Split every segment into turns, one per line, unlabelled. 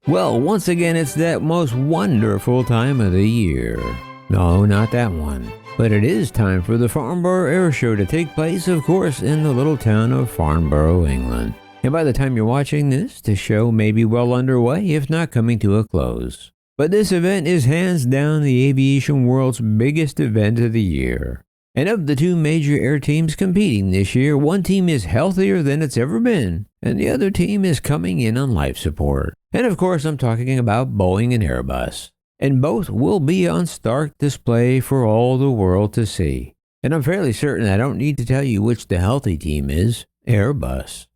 Well, once again, it's that most wonderful time of the year. No, not that one. But it is time for the Farnborough Airshow to take place, of course, in the little town of Farnborough, England. And by the time you're watching this, the show may be well underway, if not coming to a close. But this event is hands down the aviation world's biggest event of the year. And of the two major air teams competing this year, one team is healthier than it's ever been, and the other team is coming in on life support. And of course, I'm talking about Boeing and Airbus. And both will be on stark display for all the world to see. And I'm fairly certain I don't need to tell you which the healthy team is, Airbus.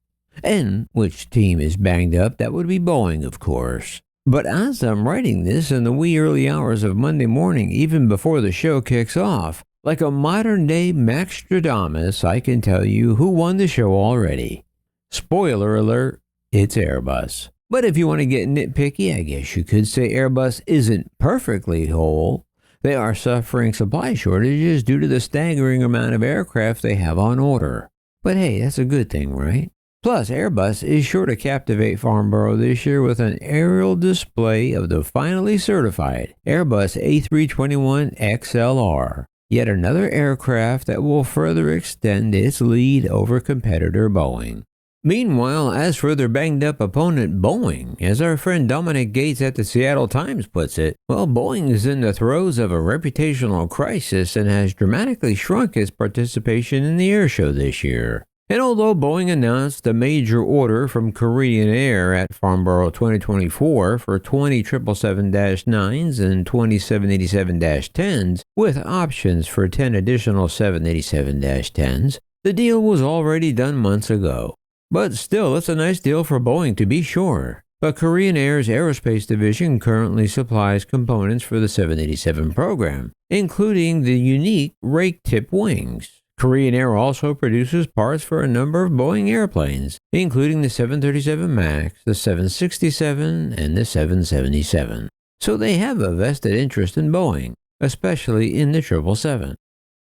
And which team is banged up, that would be Boeing, of course. But as I'm writing this in the wee early hours of Monday morning, even before the show kicks off, like a modern-day Maxstradamus, I can tell you who won the show already. Spoiler alert, it's Airbus. But if you want to get nitpicky, I guess you could say Airbus isn't perfectly whole. They are suffering supply shortages due to the staggering amount of aircraft they have on order. But hey, that's a good thing, right? Plus, Airbus is sure to captivate Farnborough this year with an aerial display of the finally certified Airbus A321XLR. Yet another aircraft that will further extend its lead over competitor Boeing. Meanwhile, as for their banged-up opponent Boeing, as our friend Dominic Gates at the Seattle Times puts it, well, Boeing is in the throes of a reputational crisis and has dramatically shrunk its participation in the airshow this year. And although Boeing announced a major order from Korean Air at Farnborough 2024 for 20 777-9s and 20 787-10s, with options for 10 additional 787-10s, the deal was already done months ago. But still, it's a nice deal for Boeing to be sure. But Korean Air's aerospace division currently supplies components for the 787 program, including the unique rake-tip wings. Korean Air also produces parts for a number of Boeing airplanes, including the 737 MAX, the 767, and the 777. So they have a vested interest in Boeing, especially in the 777.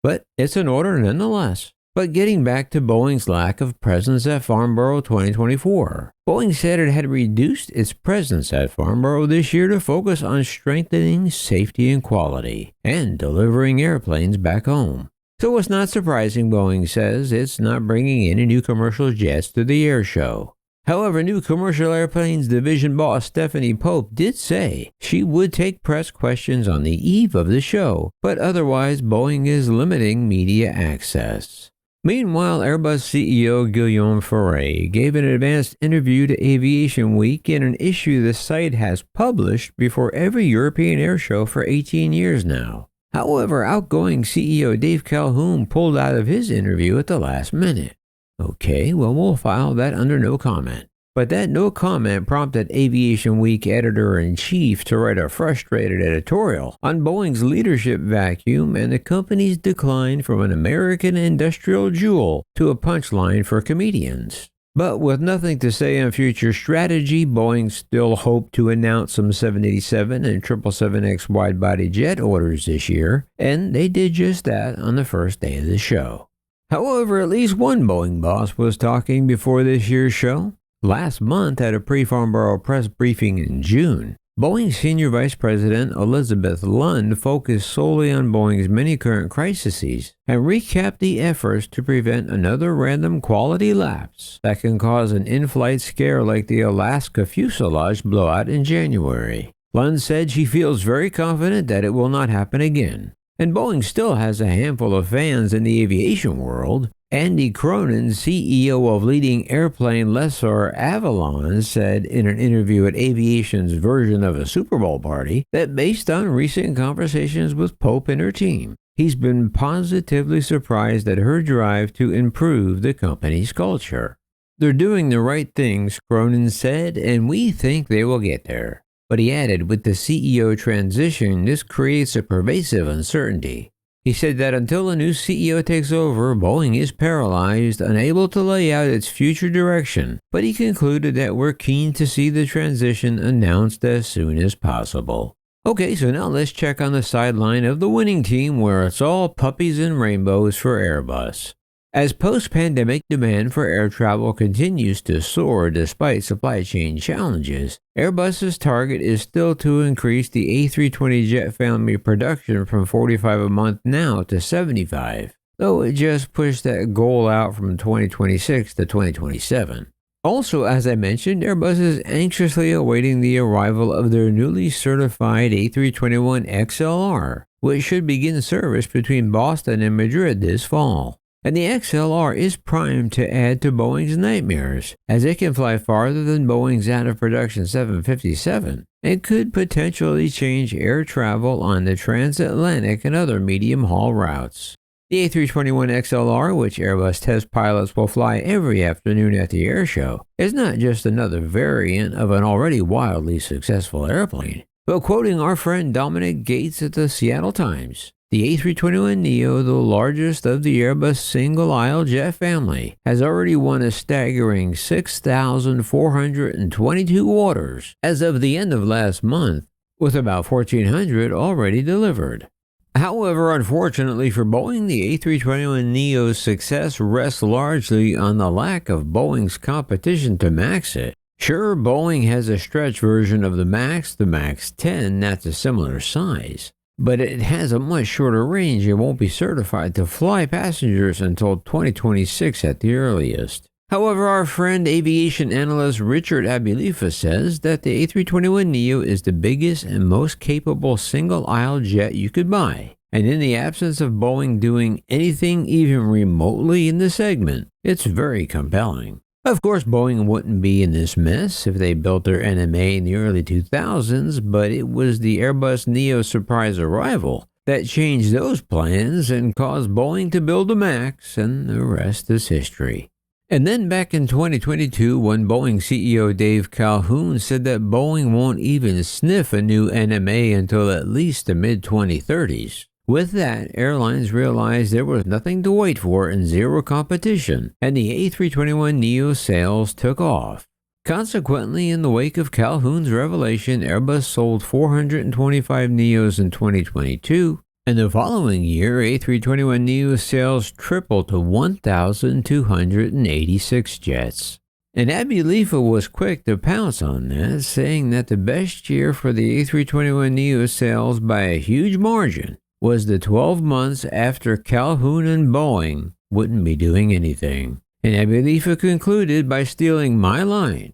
But it's an order nonetheless. But getting back to Boeing's lack of presence at Farnborough 2024, Boeing said it had reduced its presence at Farnborough this year to focus on strengthening safety and quality, and delivering airplanes back home. So it's not surprising Boeing says it's not bringing any new commercial jets to the air show. However, new commercial airplanes division boss Stephanie Pope did say she would take press questions on the eve of the show, but otherwise Boeing is limiting media access. Meanwhile, Airbus CEO Guillaume Faury gave an advanced interview to Aviation Week in an issue the site has published before every European airshow for 18 years now. However, outgoing CEO Dave Calhoun pulled out of his interview at the last minute. Okay, well, we'll file that under no comment. But that no comment prompted Aviation Week editor-in-chief to write a frustrated editorial on Boeing's leadership vacuum and the company's decline from an American industrial jewel to a punchline for comedians. But with nothing to say on future strategy, Boeing still hoped to announce some 787 and 777X wide-body jet orders this year, and they did just that on the first day of the show. However, at least one Boeing boss was talking before this year's show. Last month, at a pre-Farnborough press briefing in June, Boeing Senior Vice President Elizabeth Lund focused solely on Boeing's many current crises and recapped the efforts to prevent another random quality lapse that can cause an in-flight scare like the Alaska fuselage blowout in January. Lund said she feels very confident that it will not happen again. And Boeing still has a handful of fans in the aviation world. Andy Cronin, CEO of leading airplane lessor Aviation, said in an interview at Aviation's version of a Super Bowl party that based on recent conversations with Pope and her team, he's been positively surprised at her drive to improve the company's culture. They're doing the right things, Cronin said, and we think they will get there. But he added, with the CEO transition, this creates a pervasive uncertainty. He said that until a new CEO takes over, Boeing is paralyzed, unable to lay out its future direction, but he concluded that we're keen to see the transition announced as soon as possible. Okay, so now let's check on the sideline of the winning team where it's all puppies and rainbows for Airbus. As post-pandemic demand for air travel continues to soar despite supply chain challenges, Airbus's target is still to increase the A320 jet family production from 45 a month now to 75, though it just pushed that goal out from 2026 to 2027. Also, as I mentioned, Airbus is anxiously awaiting the arrival of their newly certified A321XLR, which should begin service between Boston and Madrid this fall. And the XLR is primed to add to Boeing's nightmares, as it can fly farther than Boeing's out-of-production 757, and could potentially change air travel on the transatlantic and other medium-haul routes. The A321XLR, which Airbus test pilots will fly every afternoon at the airshow, is not just another variant of an already wildly successful airplane, but quoting our friend Dominic Gates at the Seattle Times, the A321neo, the largest of the Airbus single-aisle jet family, has already won a staggering 6,422 orders as of the end of last month, with about 1,400 already delivered. However, unfortunately for Boeing, the A321neo's success rests largely on the lack of Boeing's competition to match it. Sure, Boeing has a stretch version of the MAX 10 that's a similar size, but it has a much shorter range and won't be certified to fly passengers until 2026 at the earliest. However, our friend aviation analyst Richard Abilifa says that the A321neo is the biggest and most capable single-aisle jet you could buy, and in the absence of Boeing doing anything even remotely in the segment, it's very compelling. Of course, Boeing wouldn't be in this mess if they built their NMA in the early 2000s, but it was the Airbus Neo surprise arrival that changed those plans and caused Boeing to build a MAX, and the rest is history. And then back in 2022, when Boeing CEO Dave Calhoun said that Boeing won't even sniff a new NMA until at least the mid-2030s. With that, airlines realized there was nothing to wait for and zero competition, and the A321neo sales took off. Consequently, in the wake of Calhoun's revelation, Airbus sold 425 Neos in 2022, and the following year, A321neo sales tripled to 1,286 jets. And Abilifa was quick to pounce on that, saying that the best year for the A321neo sales by a huge margin was the 12 months after Calhoun and Boeing wouldn't be doing anything. And Abilifa concluded by stealing my line.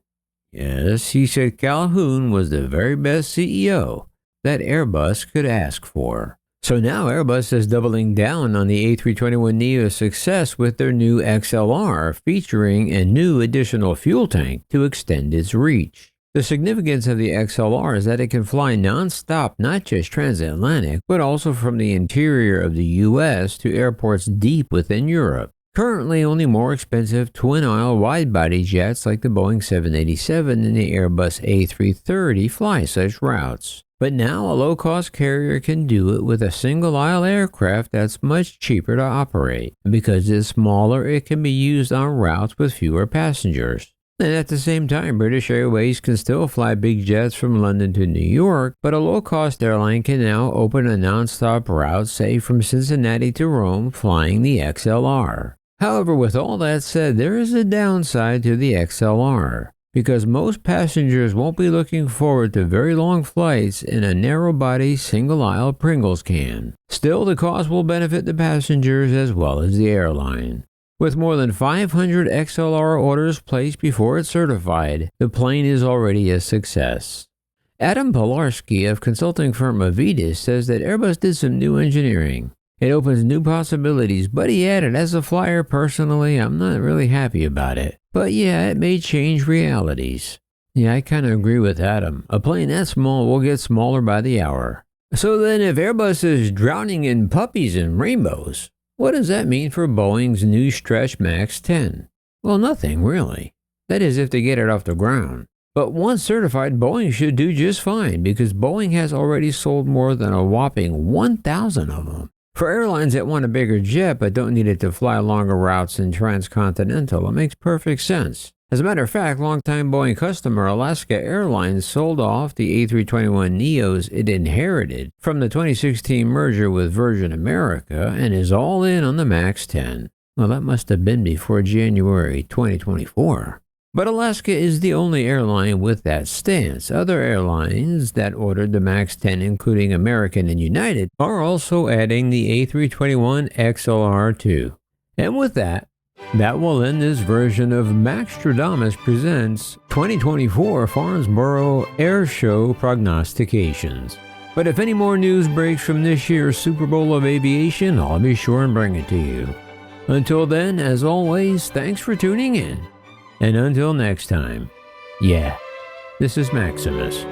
Yes, he said Calhoun was the very best CEO that Airbus could ask for. So now Airbus is doubling down on the A321neo's success with their new XLR, featuring a new additional fuel tank to extend its reach. The significance of the XLR is that it can fly non-stop, not just transatlantic, but also from the interior of the US to airports deep within Europe. Currently, only more expensive twin-aisle wide-body jets like the Boeing 787 and the Airbus A330 fly such routes. But now a low-cost carrier can do it with a single-aisle aircraft that's much cheaper to operate. Because it's smaller, it can be used on routes with fewer passengers. And at the same time, British Airways can still fly big jets from London to New York, but a low-cost airline can now open a non-stop route, say from Cincinnati to Rome, flying the XLR. However, with all that said, there is a downside to the XLR, because most passengers won't be looking forward to very long flights in a narrow-body, single-aisle Pringles can. Still, the cost will benefit the passengers as well as the airline. With more than 500 XLR orders placed before it's certified, the plane is already a success. Adam Pilarski of consulting firm Hoodies says that Airbus did some new engineering. It opens new possibilities, but he added, as a flyer personally, I'm not really happy about it. But yeah, it may change realities. Yeah, I kind of agree with Adam. A plane that small will get smaller by the hour. So then if Airbus is drowning in puppies and rainbows, what does that mean for Boeing's new stretch MAX 10? Well, nothing really. That is if they get it off the ground. But once certified, Boeing should do just fine because Boeing has already sold more than a whopping 1,000 of them. For airlines that want a bigger jet but don't need it to fly longer routes than transcontinental, it makes perfect sense. As a matter of fact, longtime Boeing customer Alaska Airlines sold off the A321neos it inherited from the 2016 merger with Virgin America and is all in on the MAX 10. Well, that must have been before January 2024. But Alaska is the only airline with that stance. Other airlines that ordered the MAX 10, including American and United, are also adding the A321XLR too. And with that will end this version of Maxstradamus Presents 2024 Farnborough Airshow Prognostications. But if any more news breaks from this year's Super Bowl of aviation, I'll be sure and bring it to you. Until then, as always, thanks for tuning in. And until next time, this is Maximus.